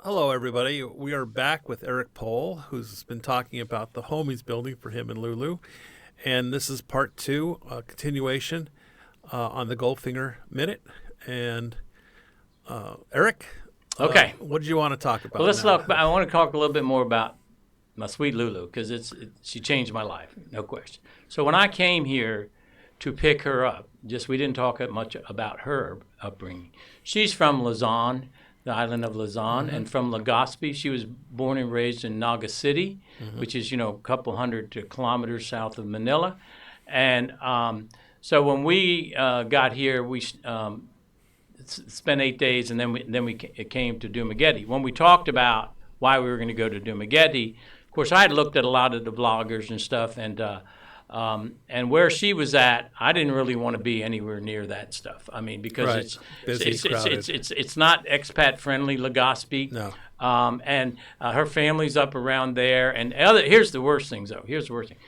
Hello, everybody. We are back with Eric Pohl, who's been talking about the home he's building for him and Lulu. And this is part two, a continuation on the Goldfinger Minute. And Eric, okay, what did you want to talk about? Well, let's now? talk. I want to talk a little bit more about my sweet Lulu because she changed my life, no question. So when I came here to pick her up, we didn't talk much about her upbringing. She's from Luzon, the island of Luzon, and from Legazpi. She was born and raised in Naga City, which is, a couple hundred kilometers south of Manila. And so when we got here, we spent 8 days, and then we came to Dumaguete. When we talked about why we were going to go to Dumaguete, of course, I had looked at a lot of the bloggers and stuff, and where she was at, I didn't really want to be anywhere near that stuff. I mean, because it's not expat friendly, Legazpi. No. And her family's up around there. And here's the worst things, though. Here's the worst thing.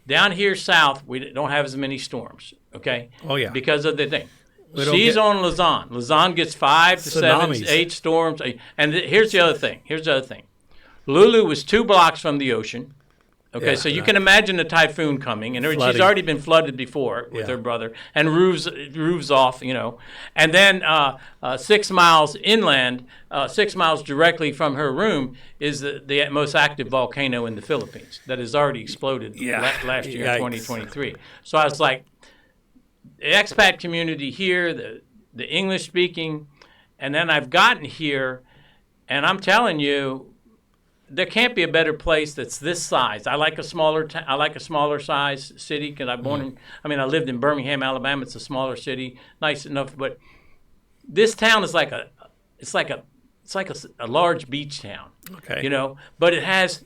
Down here south, we don't have as many storms. Okay. Oh yeah. Because of the thing. She's on Luzon. Luzon gets 5 to 7, 8 storms. And here's the other thing. Lulu was 2 blocks from the ocean. Okay, so you can imagine a typhoon coming, and she's already been flooded before with her brother, and roofs off, And then 6 miles inland, 6 miles directly from her room, is the most active volcano in the Philippines that has already exploded last year in 2023. So I was like, the expat community here, the English speaking, and then I've gotten here, and I'm telling you, there can't be a better place that's this size. I like a smaller size city because I lived in Birmingham, Alabama. It's a smaller city, nice enough, but this town is like a large beach town. Okay. But it has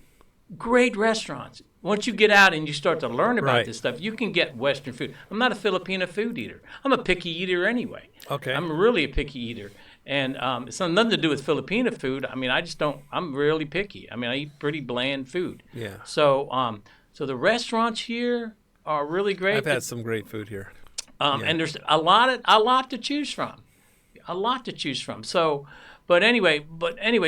great restaurants. Once you get out and you start to learn about this stuff, you can get Western food. I'm not a Filipino food eater. I'm a picky eater anyway. Okay. I'm really a picky eater. And it's nothing to do with Filipino food. I mean, I'm really picky. I mean, I eat pretty bland food. Yeah. So the restaurants here are really great. I've had some great food here. And there's a lot to choose from. So, but anyway,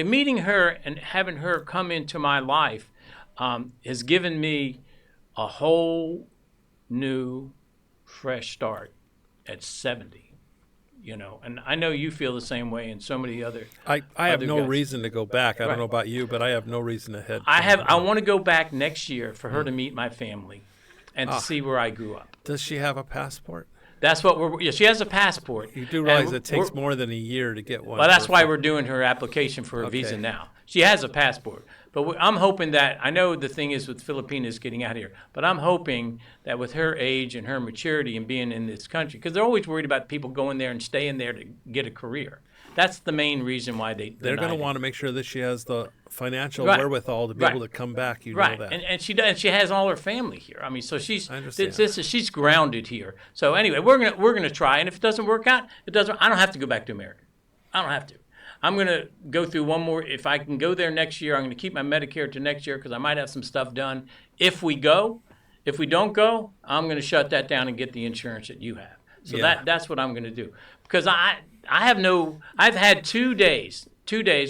meeting her and having her come into my life has given me a whole new, fresh start at 70. And I know you feel the same way, and so many other. I have no guys. reason to go back. I don't know about you, but I have no reason to head. I want to go back next year for her to meet my family, and to see where I grew up. Does she have a passport? That's what she has a passport. You do realize it takes more than a year to get one. Well, that's why we're doing her application for a visa now. She has a passport. But I'm hoping that, I know the thing is with Filipinos getting out here, but I'm hoping that with her age and her maturity and being in this country, because they're always worried about people going there and staying there to get a career. That's the main reason why they're going to want to make sure that she has the financial wherewithal to be able to come back. You know that. And she does. She has all her family here. I mean, so she's she's grounded here. So anyway, we're gonna try, and if it doesn't work out, it doesn't. I don't have to go back to America. I don't have to. I'm going to go through one more. If I can go there next year, I'm going to keep my Medicare to next year because I might have some stuff done. If we go, if we don't go, I'm going to shut that down and get the insurance that you have. So that's what I'm going to do. Because I've had 2 days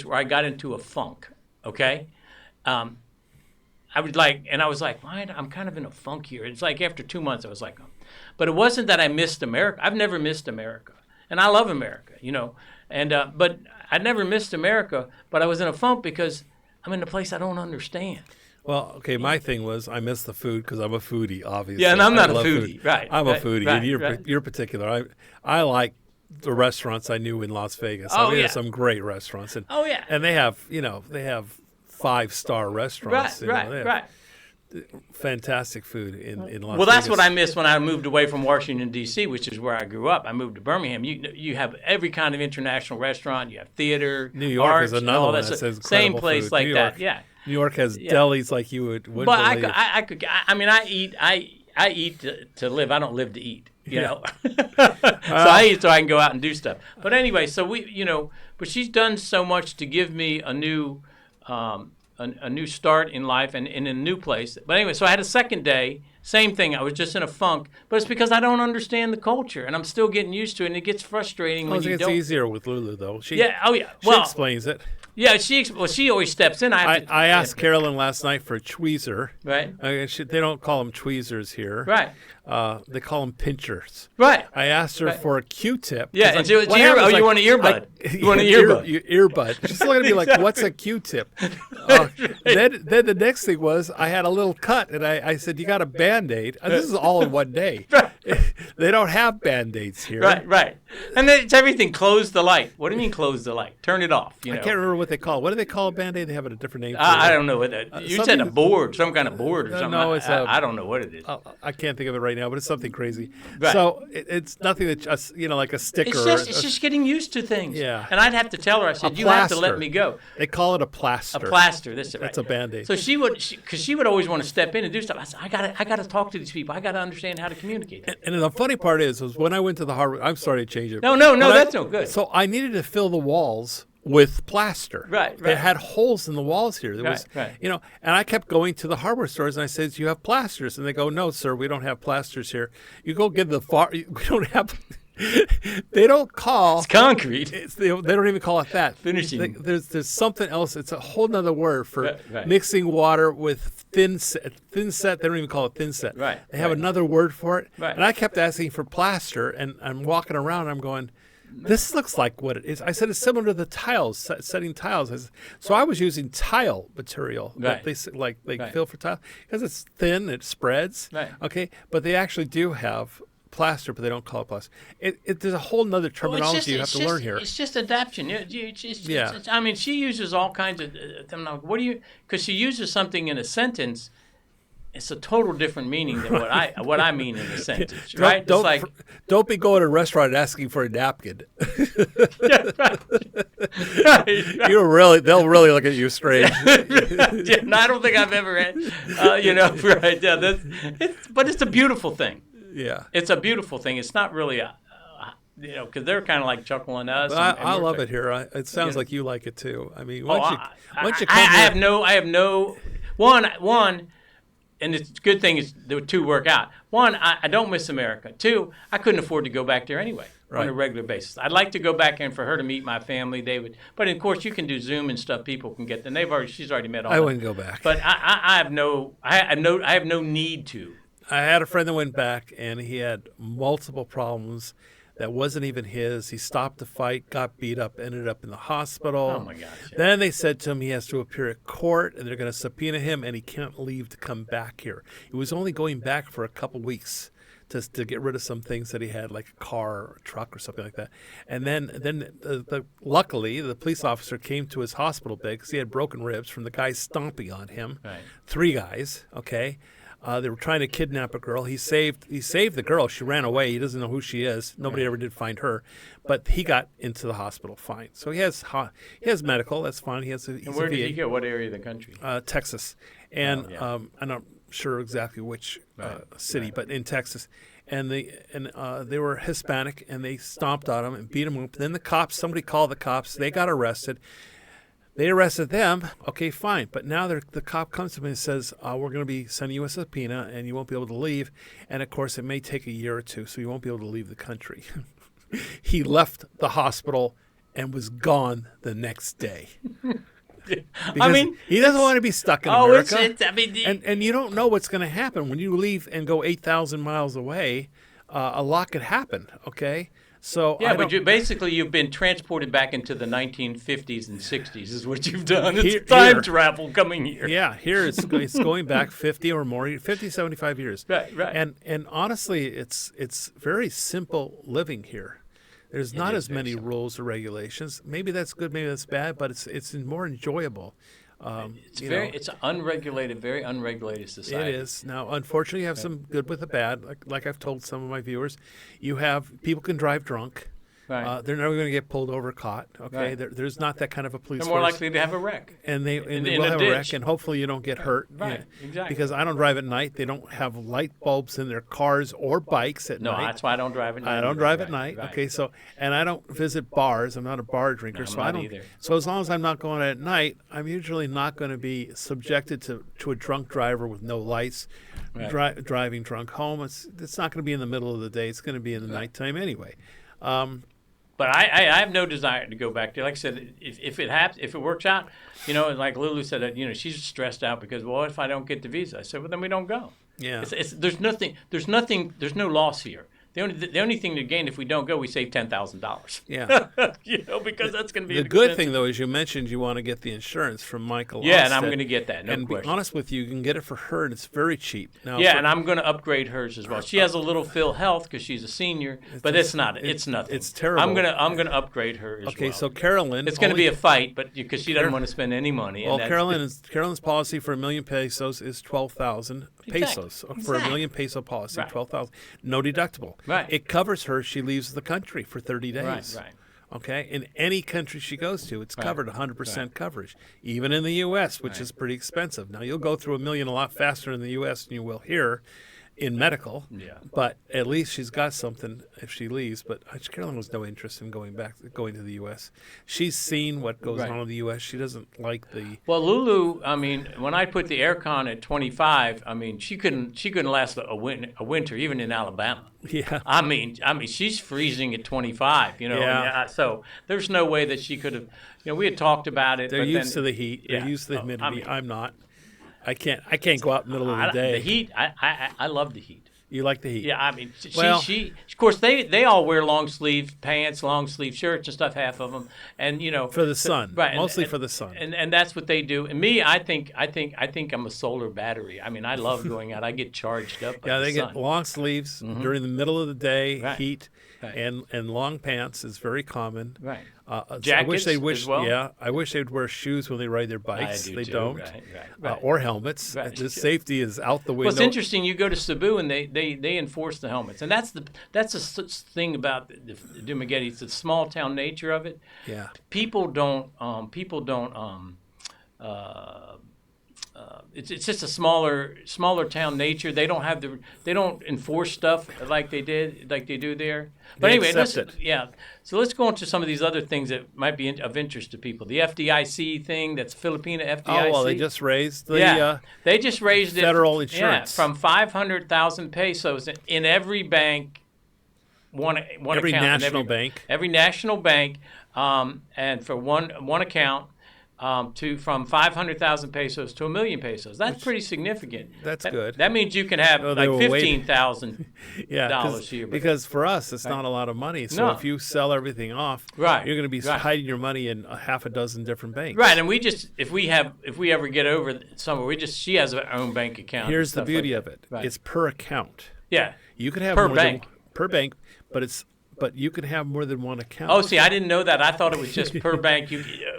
where I got into a funk, okay? I was like, why? I'm kind of in a funk here. It's like after 2 months, I was like, but it wasn't that I missed America. I've never missed America. And I love America, And but I never missed America, but I was in a funk because I'm in a place I don't understand. Well, okay, my thing was I miss the food because I'm a foodie, obviously. Yeah, and I'm not a foodie, right? I'm a foodie, and you're particular. I like the restaurants I knew in Las Vegas. There's some great restaurants, and and they have 5-star restaurants. Right. Fantastic food in Las Vegas. Well, that's what I missed when I moved away from Washington, D.C., which is where I grew up. I moved to Birmingham. You have every kind of international restaurant. You have theater, New York arts, is another one that says incredible same place food. like New that. York, New York has delis like you would but believe. I eat to live. I don't live to eat. So I eat so I can go out and do stuff. But anyway, so but she's done so much to give me a new start in life and in a new place. But anyway, so I had a second day, same thing. I was just in a funk, but it's because I don't understand the culture, and I'm still getting used to it, and it gets frustrating when you don't. It's easier with Lulu, though. She Well, explains it. Yeah, she always steps in. I asked Carolyn last night for a tweezer. Right. They don't call them tweezers here. Right. They call them pinchers. Right. I asked her for a Q-tip. Yeah, and you want an earbud. You want an earbud. Earbud. She's looking at me like, what's a Q-tip? Then the next thing was I had a little cut, and I said, you got a Band-Aid? This is all in one day. Right. They don't have Band-Aids here. Right. And it's everything. Close the light. What do you mean close the light? Turn it off. I can't remember what they call it. What do they call a Band-Aid? They have a different name for it. I don't know. You said a board, some kind of board or something. No, I don't know what it is. I can't think of it right now, but it's something crazy. Right. So it's nothing that just, like a sticker. It's just getting used to things. Yeah. And I'd have to tell her, I said, you have to let me go. They call it a plaster. A plaster. That's it. That's a Band-Aid. So she would always want to step in and do stuff. I said, I got to talk to these people. I got to understand how to communicate. And the funny part was when I went to the Harvard, I'm sorry to change it. No, that's no good. So I needed to fill the walls with plaster. Right. It had holes in the walls here. There was, and I kept going to the hardware stores and I said, "Do you have plasters?" And they go, "No, sir, we don't have plasters here. You go get we don't have." They don't call. It's concrete. They don't even call it that. Finishing. There's something else. It's a whole nother word for mixing water with thin set. Thin set. They don't even call it thin set. Right. They have another word for it. Right. And I kept asking for plaster, and I'm walking around. And I'm going, this looks like what it is. I said it's similar to the tiles, setting tiles. So I was using tile material that they fill for tile because it's thin, it spreads. Right. Okay, but they actually do have plaster, but they don't call it plaster. There's a whole nother terminology you have to learn here. It's just adaptation. I mean, she uses all kinds of. What do you? Because she uses something in a sentence. It's a total different meaning than what I mean in a sentence, right? Don't be going to a restaurant and asking for a napkin. Yeah, right. They'll really look at you strange. Yeah, no, I don't think I've ever had, right? Yeah, but it's a beautiful thing. Yeah, it's a beautiful thing. It's not really because they're kind of like chuckling at us. I love it here. It sounds like you like it too. I mean, once you come I have no one. And it's a good thing is the two work out. One, I don't miss America. Two, I couldn't afford to go back there anyway on a regular basis. I'd like to go back in for her to meet my family. But of course you can do Zoom and stuff. People can get them. She's already met all. I wouldn't go back. But I have no need to. I had a friend that went back and he had multiple problems. That wasn't even his. He stopped the fight, got beat up, ended up in the hospital. Oh, my gosh. Yeah. Then they said to him he has to appear at court, and they're going to subpoena him, and he can't leave to come back here. He was only going back for a couple weeks to get rid of some things that he had, like a car or a truck or something like that. And then luckily, the police officer came to his hospital bed because he had broken ribs from the guys stomping on him. Right. 3 guys, okay? They were trying to kidnap a girl. He saved the girl. She ran away. He doesn't know who she is. Nobody ever did find her, but he got into the hospital fine. So he has medical. That's fine. And where did he go? What area of the country? Texas, and I'm not sure exactly which city, but in Texas. And they were Hispanic, and they stomped on him and beat him up. Then somebody called the cops. They got arrested. They arrested them. Okay, fine. But now the cop comes to me and says, we're going to be sending you a subpoena, and you won't be able to leave. And, of course, it may take a year or two, so you won't be able to leave the country. He left the hospital and was gone the next day. I mean, he doesn't want to be stuck in America. And you don't know what's going to happen. When you leave and go 8,000 miles away, a lot could happen, okay? So but you've been transported back into the 1950s and 60s is what you've done. It's time travel coming here. Yeah, here it's going back 50 or more, 50, 75 years. Right. And honestly, it's very simple living here. There's not as many rules or regulations. Maybe that's good, maybe that's bad, but it's more enjoyable. It's an unregulated, very unregulated society. It is. Now, unfortunately, you have some good with the bad. Like I've told some of my viewers, you have people can drive drunk. Right. They're never going to get pulled over, caught. Okay, right. There's not that kind of a police They're more force. likely to have a wreck. And they will have a wreck, and hopefully you don't get hurt. Right, exactly. Because I don't drive at night. They don't have light bulbs in their cars or bikes at night. No, that's why I don't drive at night. I don't drive at night. Right. Okay, and I don't visit bars. I'm not a bar drinker, no, so I don't either. So as long as I'm not going at night, I'm usually not going to be subjected to a drunk driver with no lights, right. Driving drunk home. It's not going to be in the middle of the day. It's going to be in the nighttime anyway. But I have no desire to go back there. Like I said, if it works out, like Lulu said, she's stressed out because, well, what if I don't get the visa? I said, well, then we don't go. Yeah. There's no loss here. The only thing to gain if we don't go, we save $10,000. Yeah. Because that's going to be the good thing, though, is you mentioned you want to get the insurance from Michael. Yeah, Ostead, and I'm going to get that. No and question. To be honest with you, you can get it for her, and it's very cheap. Now, and I'm going to upgrade hers as well. She has a little Phil Health because she's a senior, but it's not. It's nothing. It's terrible. I'm going to upgrade her as well. Okay, so Carolyn, it's going to be a fight, but because she doesn't want to spend any money. Well, Carolyn's policy for $1 million pesos is 12,000 pesos for $1 million peso policy. Right. 12,000, no deductible. Right. It covers her. She leaves the country for 30 days. Right. Okay, in any country she goes to, it's covered 100% coverage, even in the U.S., which is pretty expensive. Now you'll go through $1 million a lot faster in the U.S. than you will here in medical. Yeah. But at least she's got something if she leaves. But Carolyn has no interest in going to the U.S. She's seen what goes on in the U.S. She doesn't like the. Well, Lulu, when I put the aircon at 25, she couldn't last a winter even in Alabama. Yeah. She's freezing at 25. So there's no way that she could have. We had talked about it. They're used to the heat. They're used to the humidity. I'm not. I can't go out in the middle of the day. The heat, I love the heat. You like the heat? Yeah, she of course they all wear long sleeve pants, long sleeve shirts and stuff. Half of them, and for the sun, right? Mostly for the sun, and that's what they do. And me, I think I'm a solar battery. I love going out. I get charged up. By they the sun. get long sleeves during the middle of the day, heat. Right. And long pants is very common. Right. Jackets as well. Yeah, I wish they'd wear shoes when they ride their bikes. They don't. Right. Or helmets. Right. The safety is out the window. Well, it's interesting. You go to Cebu and they enforce the helmets, and that's the thing about the Dumaguete. It's the small town nature of it. Yeah. People don't. It's just a smaller town nature. They don't enforce stuff like they do there. But anyway, so let's go on to some of these other things that might be of interest to people. The FDIC thing, that's Filipina FDIC. Oh, well, they just raised the they just raised federal insurance from 500,000 pesos in every bank. Every account national bank. Every national bank, and for one account. From 500,000 pesos to $1 million pesos. That's pretty significant. That's good. That means you can have $15,000 here. Because for us, it's not a lot of money. So if you sell everything off, you're going to be hiding your money in half a dozen different banks. Right, and if we ever get over somewhere, she has her own bank account. Here's the beauty of it. Right. It's per account. Yeah. You could have per bank, but you can have more than one account. Oh, see, I didn't know that. I thought it was just per bank.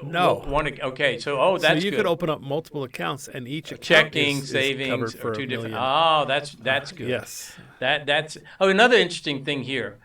No. Okay, so that's good. So you could open up multiple accounts, and each account checking, is savings, covered for or two $1 different. million. Oh, that's good. Yes. That's another interesting thing here.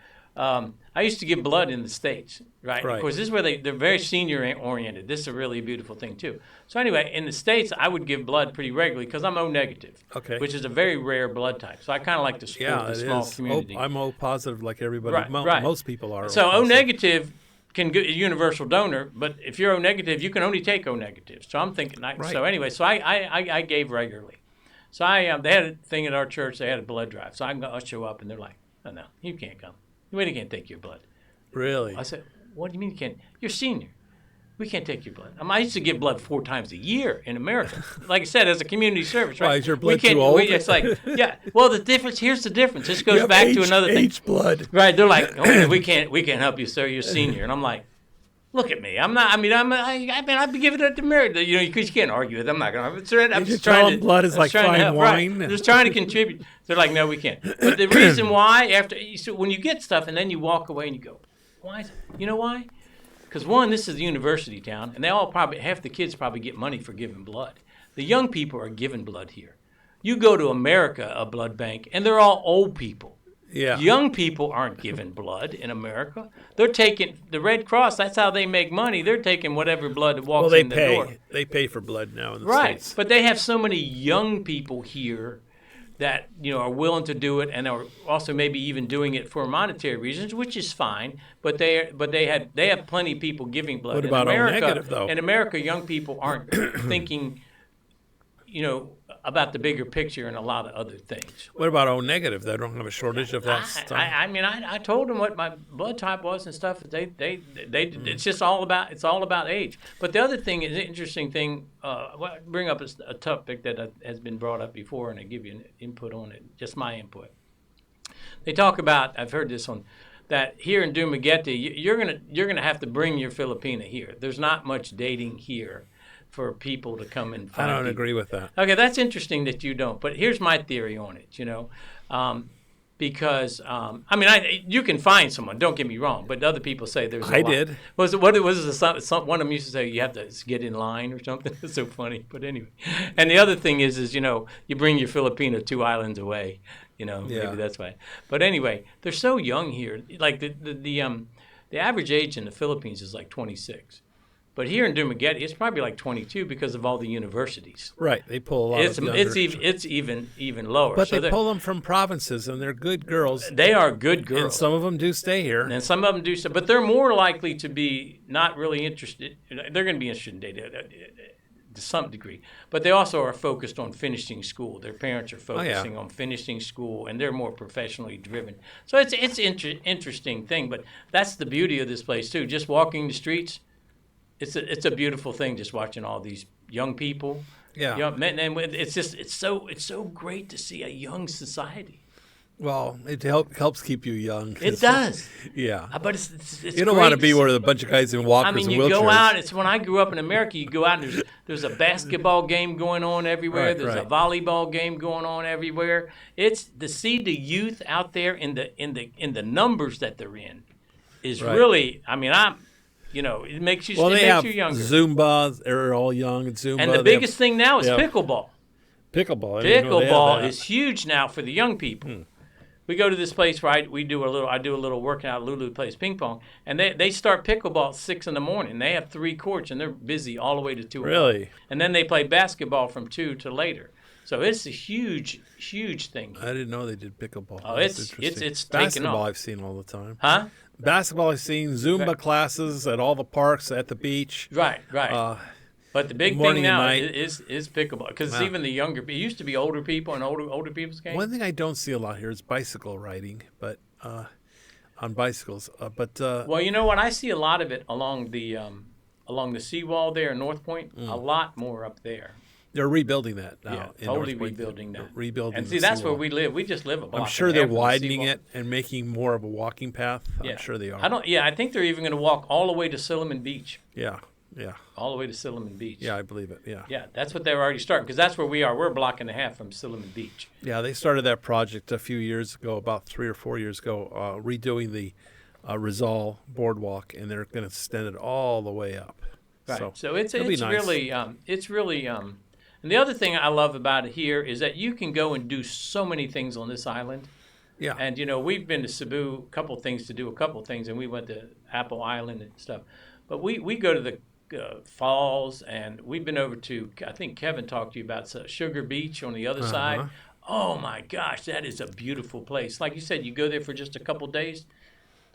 I used to give blood in the States, right? Of course, this is where they're very senior oriented. This is a really beautiful thing too. So anyway, in the States, I would give blood pretty regularly because I'm O negative, which is a very rare blood type. So I kind of like to support the small community. I'm O positive like everybody. Most people are. So O negative can get a universal donor, but if you're O negative, you can only take O negative. So I'm thinking, so anyway, so I gave regularly. So they had a thing at our church. They had a blood drive. So I'll show up, and they're like, "Oh no, you can't come. We can't take your blood." Really? I said, "What do you mean you can't? You're senior. We can't take your blood." I used to give blood 4 times a year in America. Like I said, as a community service, right? Why, is your blood too old? It's like, well, here's the difference. This goes back to another thing. Blood. Right? They're like, "Oh, we can't help you, sir. You're senior." And I'm like, look at me. I'm not. I'd be giving it to Mary. Because you can't argue with them. I'm not going to. I'm just trying to. Blood is like fine wine. Right. Just trying to contribute. They're like, no, we can't. But the reason why, when you get stuff and then you walk away and you go, why? You know why? Because one, this is a university town, and half the kids probably get money for giving blood. The young people are giving blood here. You go to America, a blood bank, and they're all old people. Yeah. Young people aren't giving blood in America. They're taking the Red Cross. That's how they make money. They're taking whatever blood that walks in the door. They pay for blood now in the States. States. But they have so many young people here that are willing to do it, and are also maybe even doing it for monetary reasons, which is fine. But they have plenty of people giving blood. What about O negative though? In America, young people aren't thinking. about the bigger picture and a lot of other things. What about O negative? They don't have a shortage of that stuff. I told them what my blood type was and stuff. It's just all about age. But the other thing is an interesting thing. Bring up a topic that has been brought up before, and I give you an input on it. Just my input. They talk about. I've heard this one. That here in Dumaguete, you're gonna have to bring your Filipina here. There's not much dating here for people to come and find. I don't agree with that. Okay, that's interesting that you don't. But here's my theory on it. Because you can find someone. Don't get me wrong, but other people say there's. I did. One of them used to say you have to get in line or something. It's so funny, but anyway. And the other thing is you bring your Filipino 2 islands away. Maybe that's why. But anyway, they're so young here. Like the average age in the Philippines is like 26. But here in Dumaguete, it's probably like 22 because of all the universities. Right, they pull a lot of younger. It's even lower. But they pull them from provinces, and they're good girls. They are good girls. And some of them do stay here. And some of them do stay. But they're more likely to be not really interested. They're going to be interested in dating to some degree. But they also are focused on finishing school. Their parents are focusing on finishing school, and they're more professionally driven. So it's interesting thing. But that's the beauty of this place, too. Just walking the streets. It's a beautiful thing just watching all these young people. Yeah. And it's so great to see a young society. Well, it helps keep you young. It does. Yeah. But it's you don't want to be where a bunch of guys in walkers and wheelchairs. You go out. It's when I grew up in America. You go out and there's a basketball game going on everywhere. Right, there's a volleyball game going on everywhere. It's to see the youth out there in the numbers that they're in is really. It makes you younger. Zumba. They're all young at Zumba. And the biggest thing now is pickleball. Pickleball. Pickleball is huge now for the young people. We go to this place where I do a little workout. Lulu plays ping pong, and they start pickleball at 6 a.m. They have 3 courts, and they're busy all the way to 2 o'clock. Really? And then they play basketball from 2 to later. So it's a huge thing. I didn't know they did pickleball. Oh, it's taken off. Basketball I've seen all the time. Huh? Basketball I've seen, Zumba classes at all the parks, at the beach. Right. But the big thing now is pickleball because it's even the younger. It used to be older people and older people's games. One thing I don't see a lot here is bicycle riding, but on bicycles. Well, you know what? I see a lot of it along the seawall there in North Point. A lot more up there. They're rebuilding that now. Yeah, totally rebuilding that. Rebuilding. And see, that's where we live. We just live a block. I'm sure they're widening it and making more of a walking path. I'm sure they are. I think they're even going to walk all the way to Silliman Beach. Yeah. All the way to Silliman Beach. Yeah, I believe it. Yeah. Yeah, that's what they're already starting because that's where we are. We're a block and a half from Silliman Beach. Yeah, they started that project a few years ago, about 3 or 4 years ago, redoing the Rizal boardwalk, and they're going to extend it all the way up. Right. So it's really. And the other thing I love about it here is that you can go and do so many things on this island. Yeah. And, we've been to Cebu, a couple things, and we went to Apple Island and stuff. But we go to the falls, and we've been over to, I think Kevin talked to you about Sugar Beach on the other side. Oh, my gosh, that is a beautiful place. Like you said, you go there for just a couple days.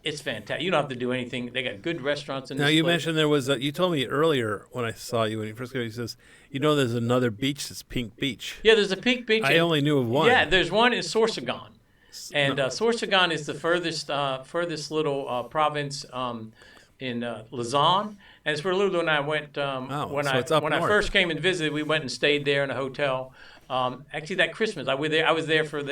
It's fantastic. You don't have to do anything. They got good restaurants in this place. Now, you mentioned there was you told me earlier when I saw you when you first came, he says, there's another beach that's Pink Beach. Yeah, there's a Pink Beach. I only knew of one. Yeah, there's one in Sorsogon. And Sorsogon is the furthest little province in Luzon. And it's where Lulu and I went when I first came and visited. We went and stayed there in a hotel. Actually, that Christmas, I was there for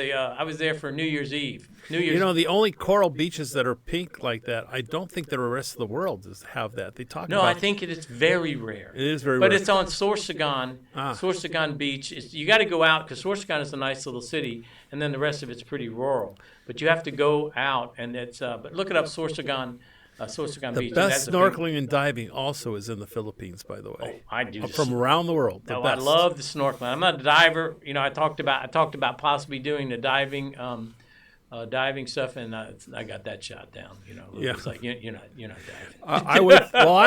New Year's Eve. The only coral beaches that are pink like that, I don't think the rest of the world have that. They talk about. No, I think it is very rare. It is very rare. But it's on Sorsogon, Sorsogon Beach. You got to go out because Sorsogon is a nice little city, and then the rest of it's pretty rural. But you have to go out, and it's. But look it up, Sorsogon. Sorsogon Beach. The best snorkeling and diving also is in the Philippines, by the way. Oh, I do. From around the world. The best. I love the snorkeling. I'm not a diver. I talked about possibly doing the diving stuff, and I got that shot down. It's like you're not diving. I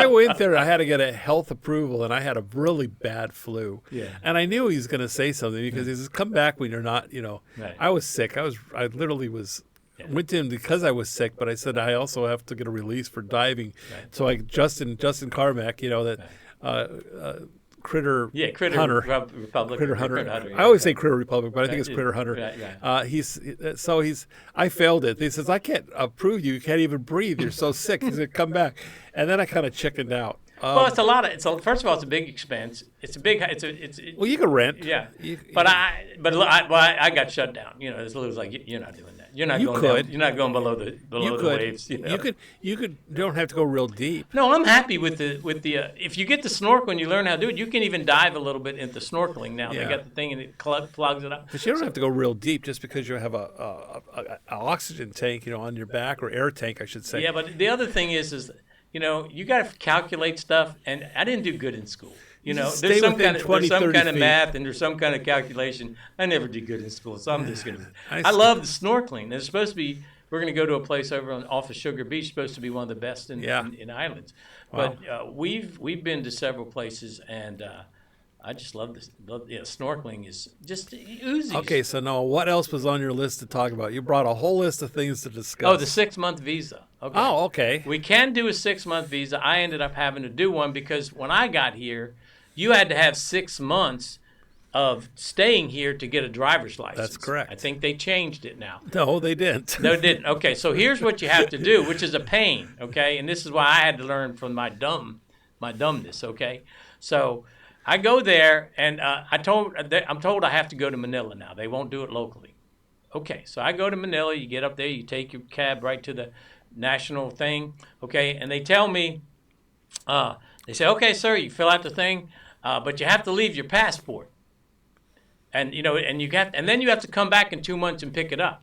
went there. I had to get a health approval, and I had a really bad flu. Yeah. And I knew he was going to say something because he says, "Come back when you're not." Right. I was sick. I literally was. Went to him because I was sick, but I said I also have to get a release for diving. Right. So Justin Carmack, Critter Critter Hunter. Republic. Critter Hunter. Hunter, I always say Critter Republic, but I think it's Critter Hunter. Right. I failed it. He says, I can't approve you. You can't even breathe. You're so sick. He's going to come back. And then I kind of chickened out. Well, it's a lot of. First of all, it's a big expense. Well, you can rent. Yeah, I got shut down. You know, it was like you're not doing that. You're not going down. You're not going below the waves. You know? You don't have to go real deep. No, I'm happy with the if you get the snorkel and you learn how to do it, you can even dive a little bit into snorkeling now. Yeah. They got the thing and it plugs it up. But you don't have to go real deep just because you have a oxygen tank, on your back, or air tank, I should say. Yeah, but the other thing is you got to calculate stuff, and I didn't do good in school. There's some kind of math and there's some kind of calculation. I never did good in school, so I'm just gonna. I love the snorkeling. It's supposed to be. We're gonna go to a place off of Sugar Beach. Supposed to be one of the best in islands. Wow. But we've been to several places, and I just love this. Snorkeling is just oozy. Okay, so now what else was on your list to talk about? You brought a whole list of things to discuss. Oh, the 6-month visa. Okay. Oh, okay. We can do a 6-month visa. I ended up having to do one because when I got here, you had to have 6 months of staying here to get a driver's license. That's correct. I think they changed it now. No, they didn't. No, they didn't. Okay, so here's what you have to do, which is a pain, okay? And this is why I had to learn from my dumbness, okay? So I go there, and I'm told I have to go to Manila now. They won't do it locally. Okay, so I go to Manila. You get up there. You take your cab right to the national thing, okay? And they tell me, they say, okay, sir, you fill out the thing, but you have to leave your passport. And, and then you have to come back in 2 months and pick it up.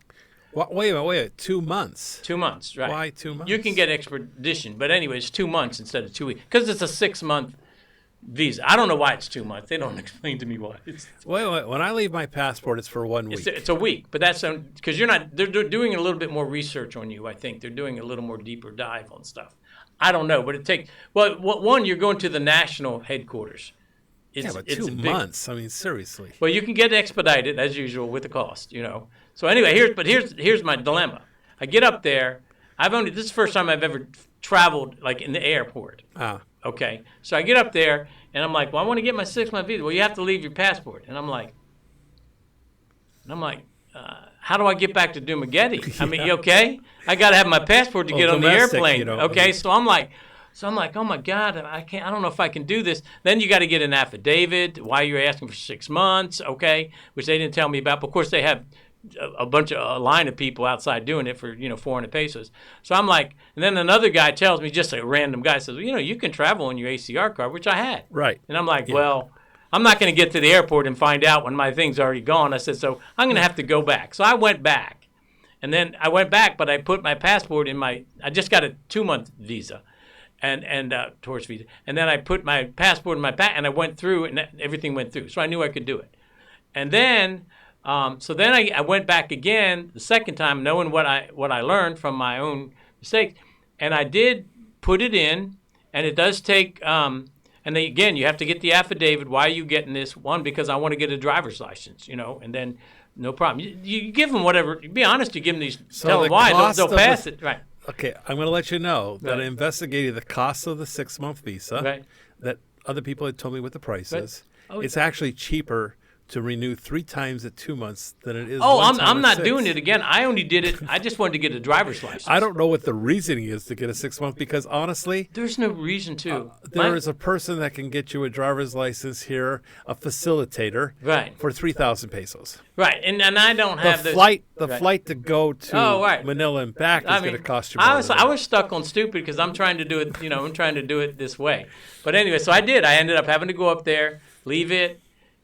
Wait a minute. 2 months? 2 months, right. Why 2 months? You can get extradition, but anyway, it's 2 months instead of 2 weeks because it's a 6-month visa. I don't know why it's 2 months. They don't explain to me why. Wait. When I leave my passport, it's for 1 week. It's a week, but that's because you're not. They're doing a little bit more research on you. I think they're doing a little more deeper dive on stuff. I don't know, but it takes. Well, one, you're going to the national headquarters. But 2 months. I mean, seriously. Well, you can get expedited as usual with the cost. So anyway, here's my dilemma. I get up there. This is the first time I've ever traveled like in the airport. Okay, so I get up there and I'm like, well, I want to get my 6-month visa. Well, you have to leave your passport, and I'm like, how do I get back to Dumaguete? I mean, you okay? I got to have my passport to get on the airplane. Okay, so I'm like, oh my God, I don't know if I can do this. Then you got to get an affidavit. Why you're asking for 6 months? Okay, which they didn't tell me about. But of course, they have a line of people outside doing it for 400 pesos. So I'm like, and then another guy tells me, just a random guy says, you can travel on your ACR card, which I had. Right. And I'm like, well, I'm not going to get to the airport and find out when my thing's already gone. I said, so I'm going to have to go back. So I went back, and then I went back, but I put my passport in I just got a 2-month visa. And tourist visa, and then I put my passport in my and I went through, and everything went through, so I knew I could do it. And then, I went back again the second time, knowing what I learned from my own mistakes, and I did put it in, and it does take. And then again, you have to get the affidavit. Why are you getting this? One, because I want to get a driver's license, and then no problem. You give them whatever. Be honest, you give them these. So tell them why they'll pass it, right? Okay, I'm going to let you know that I investigated the cost of the 6-month visa. Right. That other people had told me what the price is. Oh, it's actually cheaper to renew 3 times at 2 months than it is. Oh, one time I'm at not 6. doing it again. I only did it. I just wanted to get a driver's license. I don't know what the reasoning is to get a 6-month because honestly, there's no reason to. There is a person that can get you a driver's license here, a facilitator, right, for 3,000 pesos. Right, and I don't have the flight to go to Manila and back is going to cost you more. I was stuck on stupid because I'm trying to do it. I'm trying to do it this way. But anyway, so I did. I ended up having to go up there, leave it.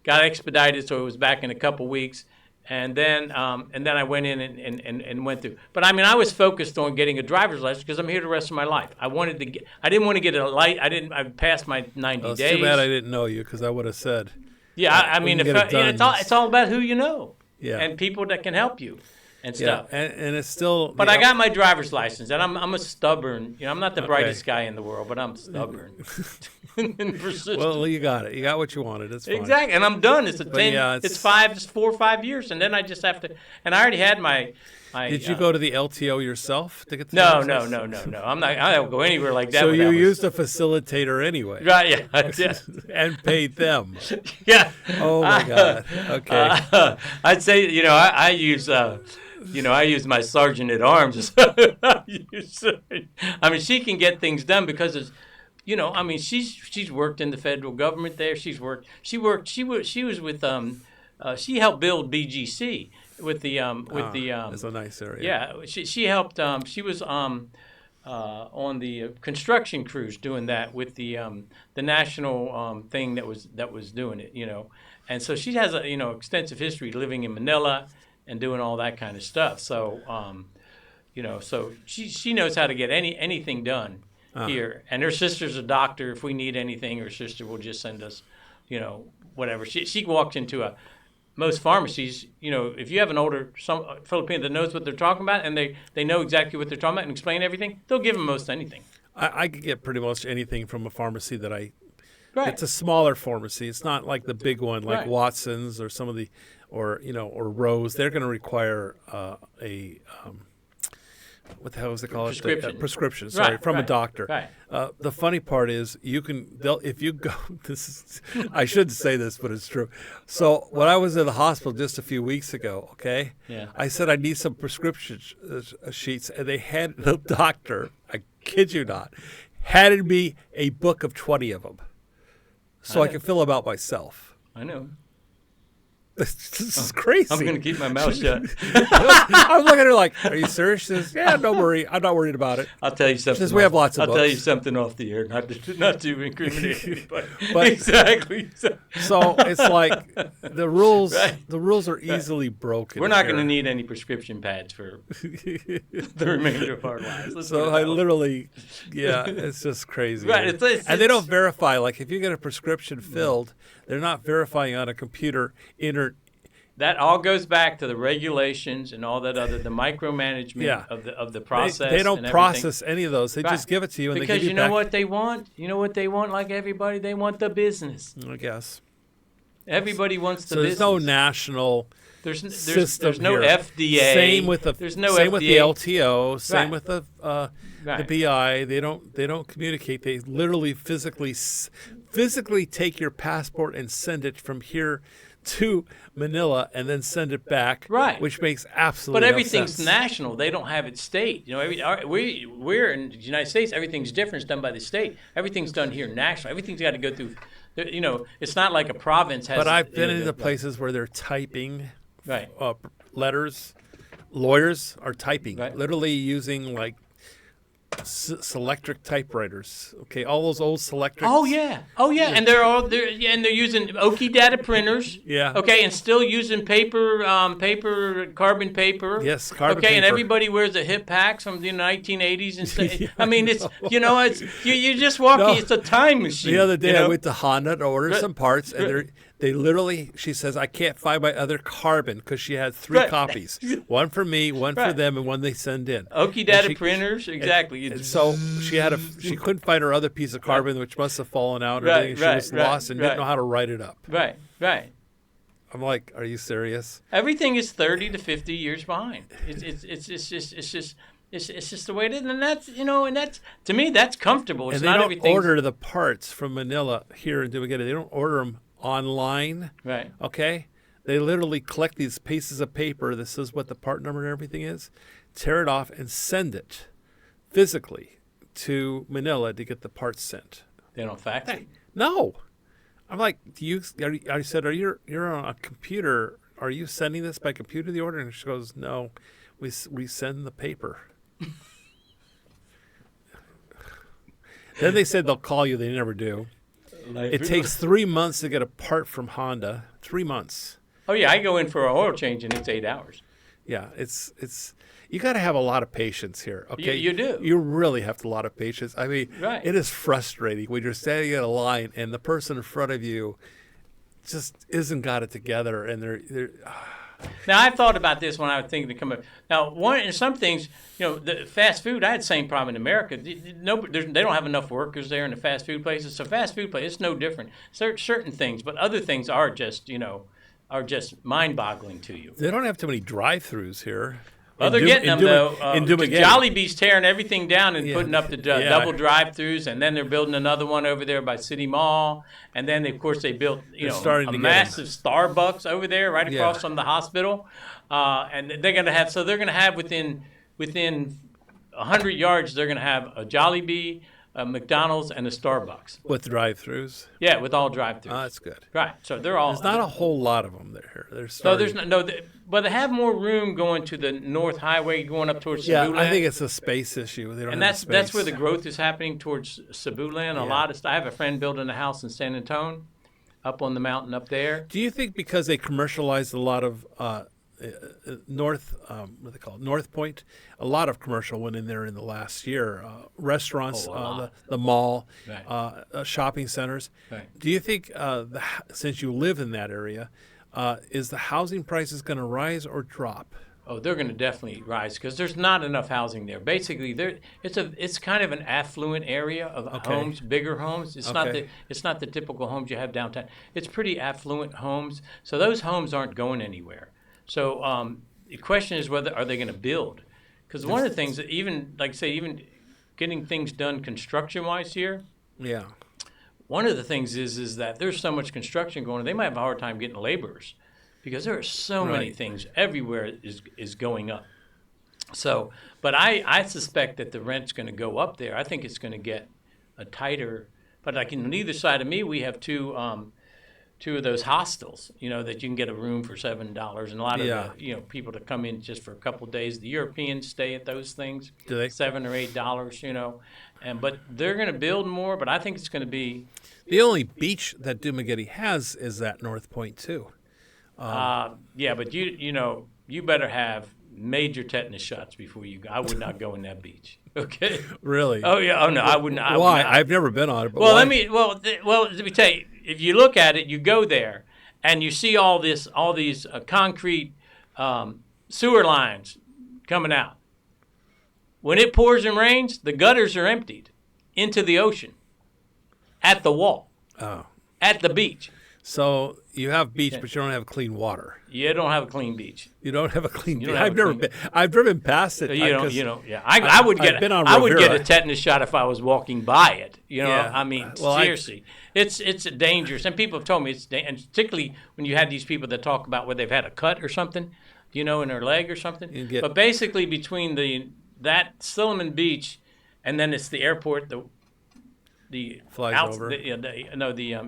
Got expedited, so it was back in a couple weeks, and then I went in and went through. But I was focused on getting a driver's license because I'm here the rest of my life. I didn't want to get a light. I passed my 90 days. It's too bad I didn't know you because I would have said. Yeah, it's all about who you know. Yeah. And people that can help you. And stuff. And it's still. But I got my driver's license, and I'm a stubborn. I'm not the brightest guy in the world, but I'm stubborn and persistent. Well, you got it. You got what you wanted. It's fine. Exactly, and I'm done. It's 4 or 5 years, and then I just have to. And I already had my Did you go to the LTO yourself to get the No. I'm not. I don't go anywhere like that. So you used a facilitator anyway, right? Yeah. And paid them. Yeah. Oh my God. Okay. I'd say I use I use my sergeant at arms. I mean, she can get things done because it's. She's worked in the federal government there. She was with she helped build BGC with the That's a nice area. Yeah, she helped. She was on the construction crews doing that with the national thing that was doing it. And so she has a extensive history living in Manila and doing all that kind of stuff. So so she knows how to get anything done. Here, and her sister's a doctor. If we need anything, her sister will just send us, whatever. She walked into most pharmacies. If you have an older Filipino that knows what they're talking about, and they know exactly what they're talking about and explain everything, they'll give them most anything. I could get pretty much anything from a pharmacy that I. Right. It's a smaller pharmacy. It's not like the big one, like Watson's or some of the, or Rose. They're going to require a. What the hell is it called? Prescription. Prescription. Sorry, from a doctor. Right. The funny part is if you go. I shouldn't say this, but it's true. So when I was in the hospital just a few weeks ago, okay, I said I need some prescription sheets, and they had the doctor. I kid you not, handed me a book of 20 of them, so I could fill them out myself. I know. This is crazy. I'm going to keep my mouth shut. I'm looking at her like, are you serious? She says, yeah, don't worry. I'm not worried about it. I'll tell you something. She says, we have lots of books. I'll tell you something off the air, not to incriminate anybody. But, exactly. So it's like the rules. The rules are easily broken. We're not going to need any prescription pads for the remainder of our lives. So I literally, it's just crazy. Right. And they don't verify. Like if you get a prescription filled, they're not verifying on a computer. That all goes back to the regulations and all that the micromanagement of the process. They don't process any of those. They just give it to you. And because they give you know what they want? You know what they want, like everybody? They want the business. I guess. Everybody wants the So business. there's no national system there's no here. FDA. Same with the there's no same FDA. With the LTO. Same with the Right. BI. They don't communicate. They literally physically take your passport and send it from here to Manila and then send it back. Right. Which makes absolutely But no everything's sense. national. They don't have it state. We're in the United States. Everything's different. It's done by the state. Everything's done here national. Everything's got to go through. It's not like a province has. But I've been into places where they're typing right. Letters. Lawyers are typing, right. literally using like Selectric typewriters. Okay, all those old Selectric. Oh yeah, and they're using Oki data printers. Yeah. Okay, and still using paper, carbon paper. Yes, carbon paper. paper. And everybody wears a hip packs from the 1980s and stuff. I mean, it's you just walk. No. It's a time machine. The other day I went to Honda to order some parts, and they literally, she says, I can't find my other carbon because she had 3 copies. One for me, one for them, and one they send in. Oki data printers, exactly. And so she couldn't find her other piece of carbon, which must have fallen out. Or anything. She was lost and didn't know how to write it up. Right. I'm like, are you serious? Everything is 30 to 50 years behind. It's just the way it is, and that's to me that's comfortable. It's and they not don't everything. Order the parts from Manila here in Dumaguete. They don't order them online. Right. Okay. They literally collect these pieces of paper that says what the part number and everything is, tear it off, and send it physically to Manila to get the parts sent. They don't fax it? No. I'm like, I said, you're on a computer. Are you sending this by computer, the order? And she goes, no, we send the paper. Then they said they'll call you. They never do. It takes 3 months to get a part from Honda. 3 months. Oh yeah, I go in for an oil change and it's 8 hours. Yeah, it's you got to have a lot of patience here. Okay, you do. You really have a lot of patience. I mean, It is frustrating when you're standing in a line and the person in front of you just isn't got it together, and they're. Now I thought about this when I was thinking to come up. Now, some things, the fast food. I had the same problem in America. They don't have enough workers there in the fast food places. So fast food places, it's no different. Certain things, but other things are just mind-boggling to you. They don't have too many drive-throughs here. Well, they're getting them, though. Dumaguete. Jollibee's tearing everything down and putting up the double drive-thrus, and then they're building another one over there by City Mall. And then, of course, they built a massive Starbucks over there right across from the hospital. And they're going to have within 100 yards, they're going to have a Jollibee, a McDonald's, and a Starbucks. With drive-thrus? Yeah, with all drive-thrus. Oh, that's good. Right. So they're all. There's not a whole lot of them there. But they have more room going to the North Highway, going up towards Cebu Cebu. I think it's a space issue. They don't have space. That's where the growth is happening towards Cebu land. A lot of stuff. I have a friend building a house in San Antonio, up on the mountain up there. Do you think because they commercialized a lot of North Point, a lot of commercial went in there in the last year. Restaurants, the mall, shopping centers. Right. Do you think since you live in that area, is the housing prices going to rise or drop? Oh, they're going to definitely rise because there's not enough housing there. Basically, it's kind of an affluent area of homes, bigger homes. It's not the typical homes you have downtown. It's pretty affluent homes. So those homes aren't going anywhere. So the question is are they going to build? Because one of the things that even getting things done construction-wise here. Yeah. One of the things is that there's so much construction going on, they might have a hard time getting laborers because there are so many things everywhere is going up. So, but I suspect that the rent's going to go up there. I think it's going to get a tighter. But like on either side of me, we have two of those hostels, that you can get a room for $7, and a lot of people to come in just for a couple of days. The Europeans stay at those things. Do they? $7 or $8, but they're going to build more. But I think it's going to be the only beach that Dumaguete has is that North Point too. But you better have major tetanus shots before you go. I would not go in that beach. Okay. Really? Oh yeah. Oh no, I would not. Why? I've never been on it. But well, why? let me tell you. If you look at it, you go there, and you see all these concrete sewer lines coming out. When it pours and rains, the gutters are emptied into the ocean, at the wall, at the beach. So you have beach, but you don't have clean water. You don't have a clean beach. You don't have a clean beach. I've never been. I've driven past it. I would get a tetanus shot if I was walking by it. Seriously, it's dangerous. And people have told me it's and particularly when you had these people that talk about where they've had a cut or something, in their leg or something. But basically between that Silliman Beach, and then it's the airport. The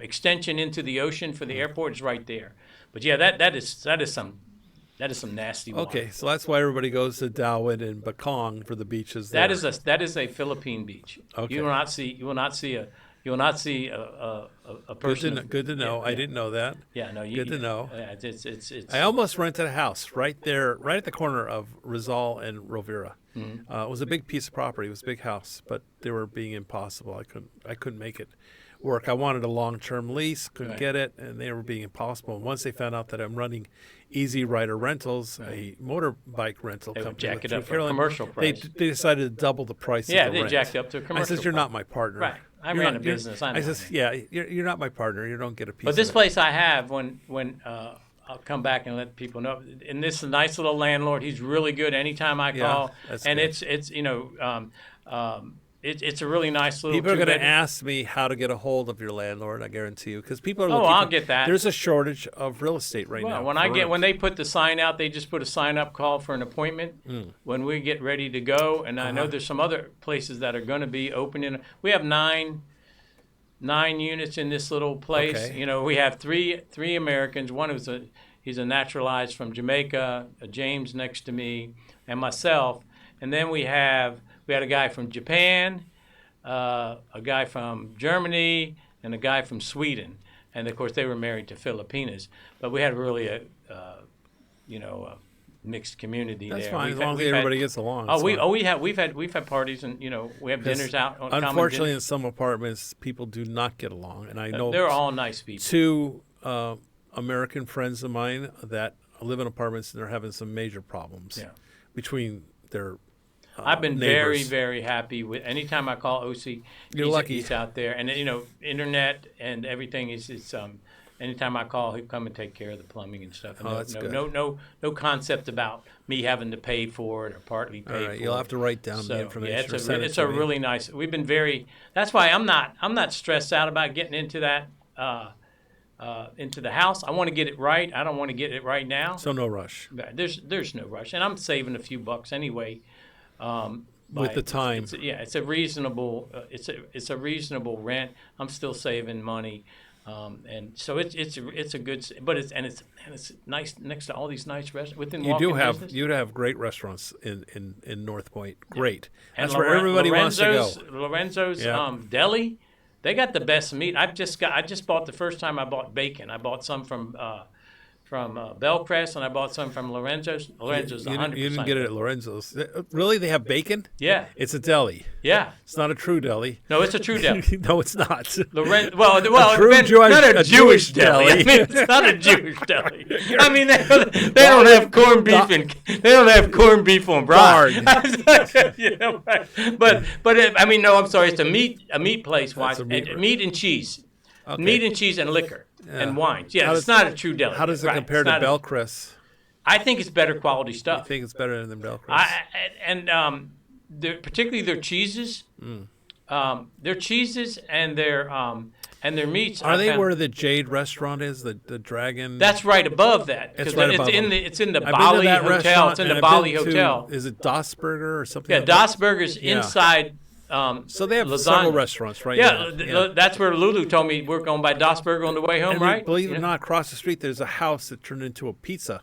extension into the ocean for the airport is right there. But yeah, that is some nasty water. Okay, so that's why everybody goes to Darwin and Bakong for the beaches there. That is a Philippine beach. Okay. You will not see a person. Good to know. Yeah. I didn't know that. Yeah, no. Good to know. Yeah, it's. I almost rented a house right there, right at the corner of Rizal and Rovira. Mm-hmm. It was a big piece of property. It was a big house, but they were being impossible. I couldn't make it work. I wanted a long-term lease, couldn't get it, and they were being impossible. And once they found out that I'm running Easy Rider Rentals, a motorbike rental company, jack it up for Carolyn, commercial price. They decided to double the price. Yeah, of the they rent. jacked up to a commercial. I said, "You're not my partner." Right. I ran a business. I said, "Yeah, you're not my partner. You don't get a piece." But this place I have, when I'll come back and let people know. And this is a nice little landlord. He's really good anytime I call. And good. It's a really nice little. People are going to ask me how to get a hold of your landlord. I guarantee you, because people are looking. I'll get that. There's a shortage of real estate right now. When they put the sign out, they just put a sign up call for an appointment. When we get ready to go, and I know there's some other places that are going to be opening. We have nine units in this little place. Okay. We have three Americans. One he's a naturalized from Jamaica, James next to me, and myself. And then we had a guy from Japan, a guy from Germany, and a guy from Sweden. And of course they were married to Filipinas. But we had really a mixed community there. That's fine, as long as everybody gets along. We've had parties, and we have dinners out. Unfortunately, in some apartments, people do not get along, and I know they're all nice people. Two American friends of mine that live in apartments, and they're having some major problems between their. I've been neighbors. very, very happy with. Anytime I call OC, You're lucky. He's out there, and internet and everything is anytime I call, he'll come and take care of the plumbing and stuff. And that's good. No concept about me having to pay for it or partly pay for it. You'll have to write down the information. Yeah, it's a really nice. We've been very. That's why I'm not stressed out about getting into that into the house. I want to get it right. I don't want to get it right now. So no rush. There's no rush, and I'm saving a few bucks anyway. With the time, it's a reasonable. It's a reasonable rent. I'm still saving money. And so it's a good, but it's nice next to all these nice restaurants within walking distance. You have great restaurants in North Point. Great, and that's where everybody wants to go. Lorenzo's Deli, they got the best meat. I just bought the first time I bought bacon. I bought some from Bellcrest, and I bought some from Lorenzo's. Lorenzo's 100%. You didn't get it at Lorenzo's. Really? They have bacon? Yeah. It's a deli. Yeah. It's not a true deli. No, it's a true deli. No, it's not. Well, true not a Jewish deli. I mean, it's not a Jewish deli. I mean, they don't have corned beef they don't have corned beef on broth. You know, but I mean, no, I'm sorry. It's a meat place. Meat and cheese. Okay. Meat and cheese and liquor. Yeah. And wines. Yeah, it's not a true deli. How does it compare to Bellcrest? I think it's better quality stuff. I think it's better than Bellcrest. Particularly their cheeses. Their cheeses and their meats. Are they where the Jade restaurant is? The Dragon. That's right above that. It's right above it's in the Bali Hotel. It's in the Bali Hotel. Is it Das Burger or something? Yeah, like Das Burger's inside. So they have lasagna. several restaurants, right? Yeah, that's where Lulu told me we're going by Das Burger on the way home, and right? Believe it or not, across the street there's a house that turned into a pizza.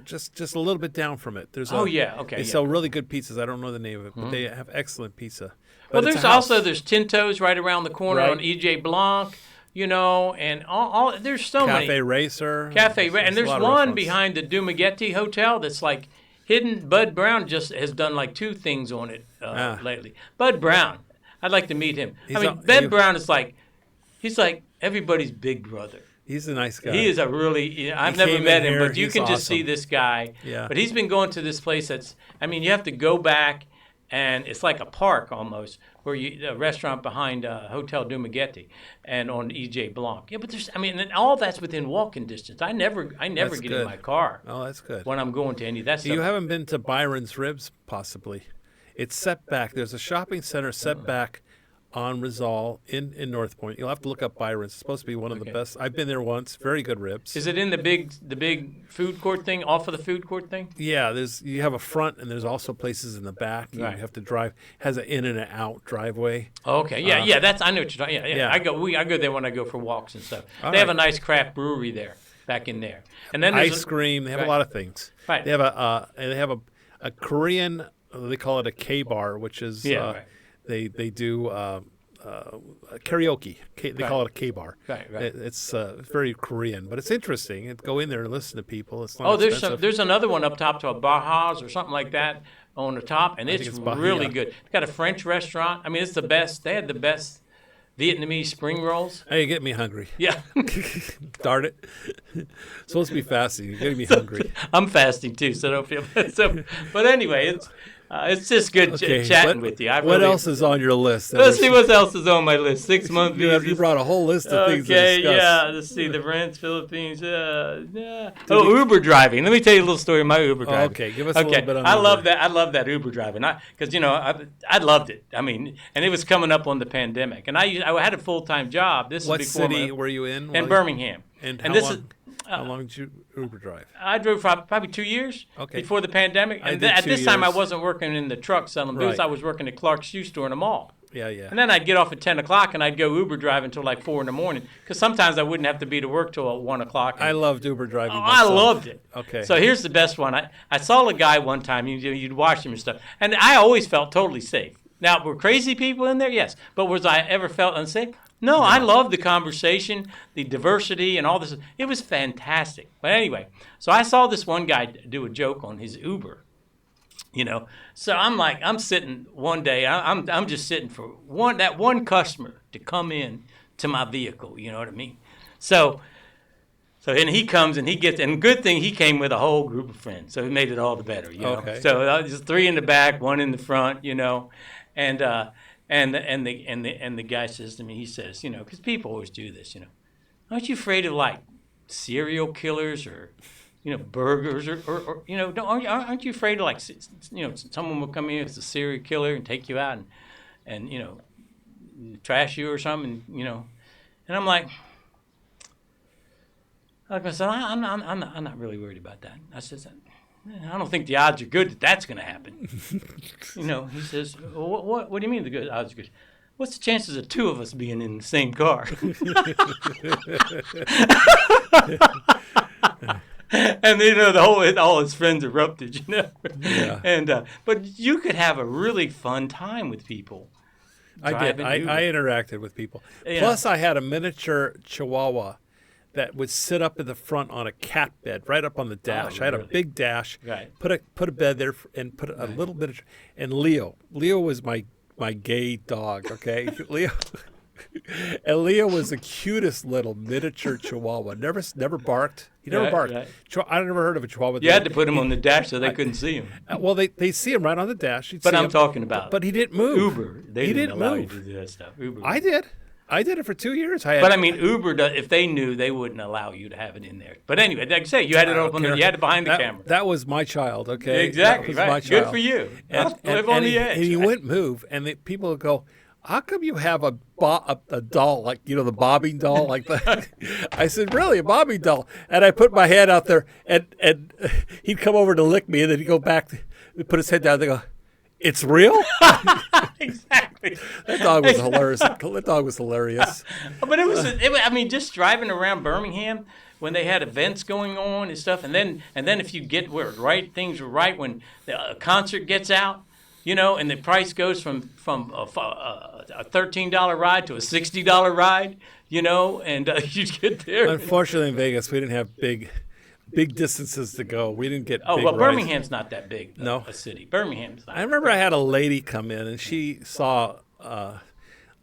Just a little bit down from it. They sell really good pizzas. I don't know the name of it, but they have excellent pizza. But there's Tinto's right around the corner on EJ Blanc, you know, and all there's so many. Cafe Racer. And there's one behind the Dumaguete Hotel that's like hidden. Bud Brown just has done like 2 things on it lately. Bud Brown, I'd like to meet him. Bud Brown is he's like everybody's big brother. He's a nice guy. He is I've never met him, but you can just see this guy. Yeah. But he's been going to this place you have to go back, and it's like a park almost, where a restaurant behind Hotel Dumaguete and on EJ Blanc. Yeah, but and all that's within walking distance. I never get in my car. Oh, that's good. When I'm going to any of that stuff. You haven't been to Byron's Ribs, possibly. It's set back. There's a shopping center set back on Rizal in North Point. You'll have to look up Byron's. It's supposed to be one of the best. I've been there once. Very good ribs. Is it in the big food court thing, off of the food court thing? Yeah, you have a front, and there's also places in the back. You have to drive. Has an in and an out driveway. Okay, yeah, I know what you're talking. Yeah. I go there when I go for walks and stuff. They have a nice craft brewery there, back in there, and then ice cream. They have a lot of things. Right. They have a Korean. They call it a K-bar, which is They do karaoke. They call it a K-bar. Right. It's very Korean, but it's interesting. Go in there and listen to people. It's not expensive. There's another one up top to a Bajas or something like that on the top, and it's really good. It's got a French restaurant. I mean, it's the best. They had the best Vietnamese spring rolls. Hey, you get me hungry. Yeah. Darn it. It's supposed to be fasting. You're getting me hungry. I'm fasting too, so don't feel bad. But anyway, it's just good chatting with you. What else is on your list? Let's see what else is on my list. 6 month visas. You brought a whole list of things to discuss. Okay, yeah. Let's see. The rents, Philippines. Uber driving. Let me tell you a little story of my Uber driving. Okay, give us a little bit on I love that Uber driving. Because, I loved it. I mean, and it was coming up on the pandemic. And I had a full-time job. This what is before city were you in? In Birmingham. And how long did you Uber drive? I drove for probably 2 years before the pandemic. And at this time, I wasn't working in the truck selling booze. I was working at Clark's shoe store in the mall. Yeah. And then I'd get off at 10 o'clock, and I'd go Uber drive until like 4 in the morning, because sometimes I wouldn't have to be to work till 1 o'clock. I loved Uber driving myself. I loved it. Okay. So here's the best one. I saw a guy one time. You'd watch him and stuff, and I always felt totally safe. Now, were crazy people in there? Yes. But was I ever felt unsafe? No, I loved the conversation, the diversity, and all this. It was fantastic. But anyway, so I saw this one guy do a joke on his Uber, So I'm sitting one day, I'm just sitting for that one customer to come in to my vehicle, you know what I mean? So and he comes and and good thing he came with a whole group of friends, so it made it all the better, Okay. So just 3 in the back, 1 in the front, And the guy says to me, he says, because people always do this, aren't you afraid of like serial killers or, burgers or aren't you afraid of like, someone will come in as a serial killer and take you out and trash you or something, and I'm like I said, I'm not really worried about that. I said, I don't think the odds are good that that's going to happen. He says, well, what do you mean the good odds are good? What's the chances of two of us being in the same car? And all his friends erupted, Yeah. And but you could have a really fun time with people. I did. I interacted with people. Yeah. Plus, I had a miniature Chihuahua that would sit up in the front on a cat bed, right up on the dash. I had a big dash. Right. Put a bed there and put a little miniature. And Leo was my gay dog. Okay, Leo. And Leo was the cutest little miniature Chihuahua. Never barked. He never barked. Right. I never heard of a Chihuahua. You had to put him on the dash so they couldn't see him. Well, they see him right on the dash. But I'm talking about. But he didn't move. Uber. They didn't allow you to do that stuff. Uber. I did. I did it for 2 years. Uber, if they knew, they wouldn't allow you to have it in there. But anyway, like I say, you had it open. You had it behind the camera. That was my child. Okay. Exactly. That was my Good child. for you. And Live on the edge. And he wouldn't move. And people would go, "How come you have a doll like the bobbing doll like that?" I said, "Really, a bobbing doll?" And I put my hand out there, and he'd come over to lick me, and then he'd go back, put his head down. And they go, "It's real?" Exactly. That dog was hilarious. That dog was hilarious. But it was just driving around Birmingham when they had events going on and stuff, and then if you get where things were right when the concert gets out. And the price goes from a $13 ride to a $60 ride, and you get there. Unfortunately, in Vegas, we didn't have big distances to go. We didn't get big rides. Birmingham's not that big a city. Birmingham's not. I remember I had a lady come in, and she saw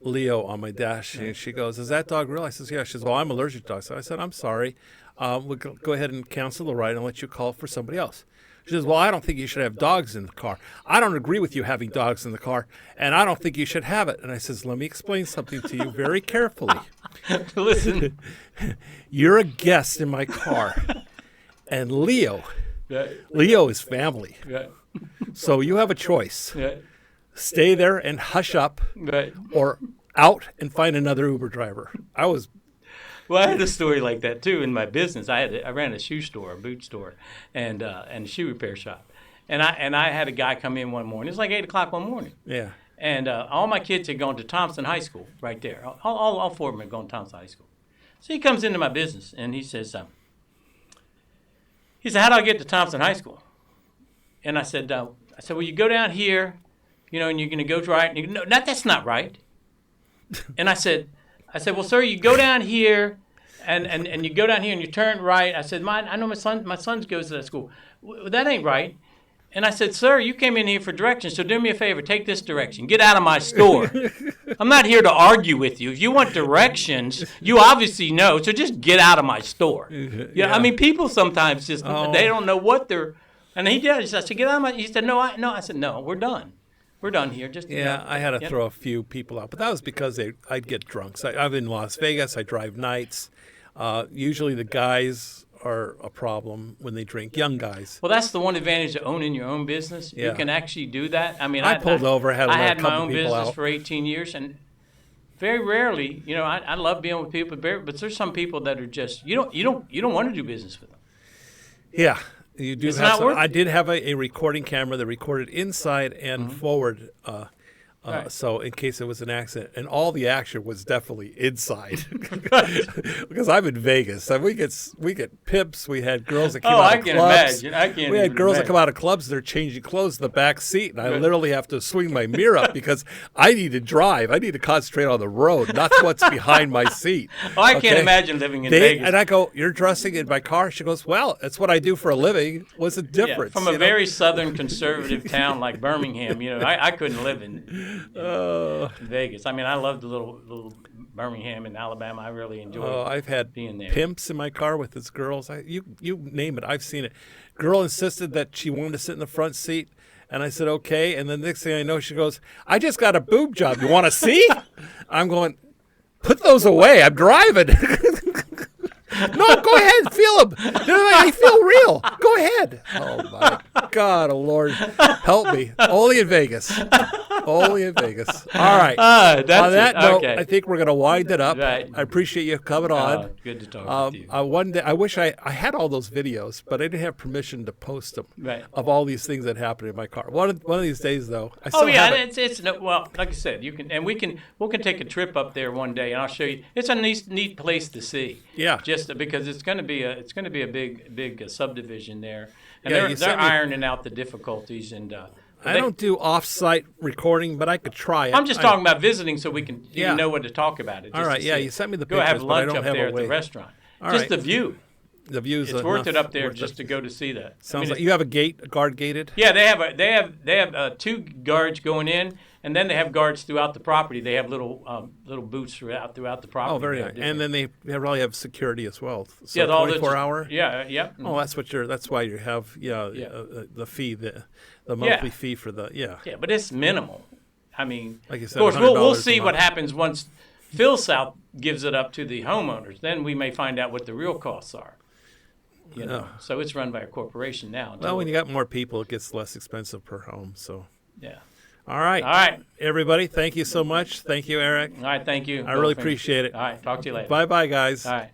Leo on my dash, and she goes, "Is that dog real?" I says, "Yeah." She says, "Well, I'm allergic to dogs." So I said, "I'm sorry. We'll go ahead and cancel the ride and let you call for somebody else." She says, "Well, I don't think you should have dogs in the car. I don't agree with you having dogs in the car, and I don't think you should have it." And I says, "Let me explain something to you very carefully. Listen. You're a guest in my car, and Leo is family. Right. So you have a choice. Right. Stay there and hush up, Right. or out and find another Uber driver." Well, I had a story like that too in my business. I ran a shoe store, a boot store, and a shoe repair shop. And I had a guy come in one morning. It was like 8:00 one morning. Yeah. And all my kids had gone to Thompson High School right there. All four of them had gone to Thompson High School. So he comes into my business and he says, "How do I get to Thompson High School?" And I said, "Well, you go down here, and you're going to go right." And no, that's not right. And I said, "Well, sir, you go down here, and you go down here and you turn right." I said, I know my son goes to that school. Well, that ain't right. And I said, "Sir, you came in here for directions, so do me a favor, take this direction. Get out of my store. I'm not here to argue with you. If you want directions, you obviously know, so just get out of my store." Yeah. I mean, people sometimes just they don't know what they're. And he did. I said, "Get out of my." He said, "No, no." I said, "No, we're done. We're done here." Just I had to throw a few people out, but that was because I'd get drunk. So I'm in Las Vegas. I drive nights. Usually the guys are a problem when they drink, young guys. Well, that's the one advantage of owning your own business. Yeah. You can actually do that. I mean, I pulled over. I had my own business for 18 years, and very rarely, I love being with people, but there's some people that are just you don't want to do business with them. Yeah. You do it's not worth it. I did have a recording camera that recorded inside and forward, right. So in case there was an accident. And all the action was definitely inside. Because I'm in Vegas. And we get pimps. We had girls that came out of clubs. We had girls that come out of clubs. They're changing clothes in the back seat. And I literally have to swing my mirror up because I need to drive. I need to concentrate on the road, not what's behind my seat. Oh, I can't imagine living in Vegas. And I go, "You're dressing in my car?" She goes, "Well, that's what I do for a living." What's the difference? Yeah, from a very southern conservative town like Birmingham, I couldn't live in Vegas. I mean, I love the little Birmingham and Alabama. I really enjoy I've had being there. Pimps in my car with his girls. You name it, I've seen it. Girl insisted that she wanted to sit in the front seat, and I said, "Okay." And then the next thing I know, she goes, "I just got a boob job. You want to see?" I'm going, "Put those away. I'm driving." No, go ahead, feel them. They feel real. Go ahead. Oh my God, oh Lord, help me. Only in Vegas. Only in Vegas. All right. That's on that note, okay. I think we're going to wind it up. Right. I appreciate you coming on. Good to talk with you. One day, I wish I had all those videos, but I didn't have permission to post them. Right. Of all these things that happened in my car. One of these days, though, I Oh still yeah, have it. it's no, well, like I said, you can, and we can take a trip up there one day, and I'll show you. It's a neat place to see. Yeah. Just because it's going to be a big subdivision there, and Yeah, they're ironing out the difficulties and. I don't do off-site recording, but I could try it. I'm just talking about visiting, so we can Yeah. know what to talk about it. All right, yeah, you sent me the go pictures, have but I lunch don't up have there a at way. the restaurant. All Just right. the view. The views. It's worth it up there just to go to see that. Sounds like you have a guard gated. Yeah, they have 2 guards going in, and then they have guards throughout the property. They have little booths throughout the property. Oh, very nice. And then they probably have security as well. So yeah, 24-hour. Yeah. Oh, that's why you have the fee, the monthly fee for the Yeah, but it's minimal. I mean, like you said, of course, we'll $100 see a what month. happens once Phil South gives it up to the homeowners. Then we may find out what the real costs are. You know, so it's run by a corporation now. Well, when you got more people, it gets less expensive per home. So yeah. All right, everybody. Thank you so much. Thank you, Eric. All right, thank you. I really appreciate it. All right, talk to you later. Bye, guys. All right.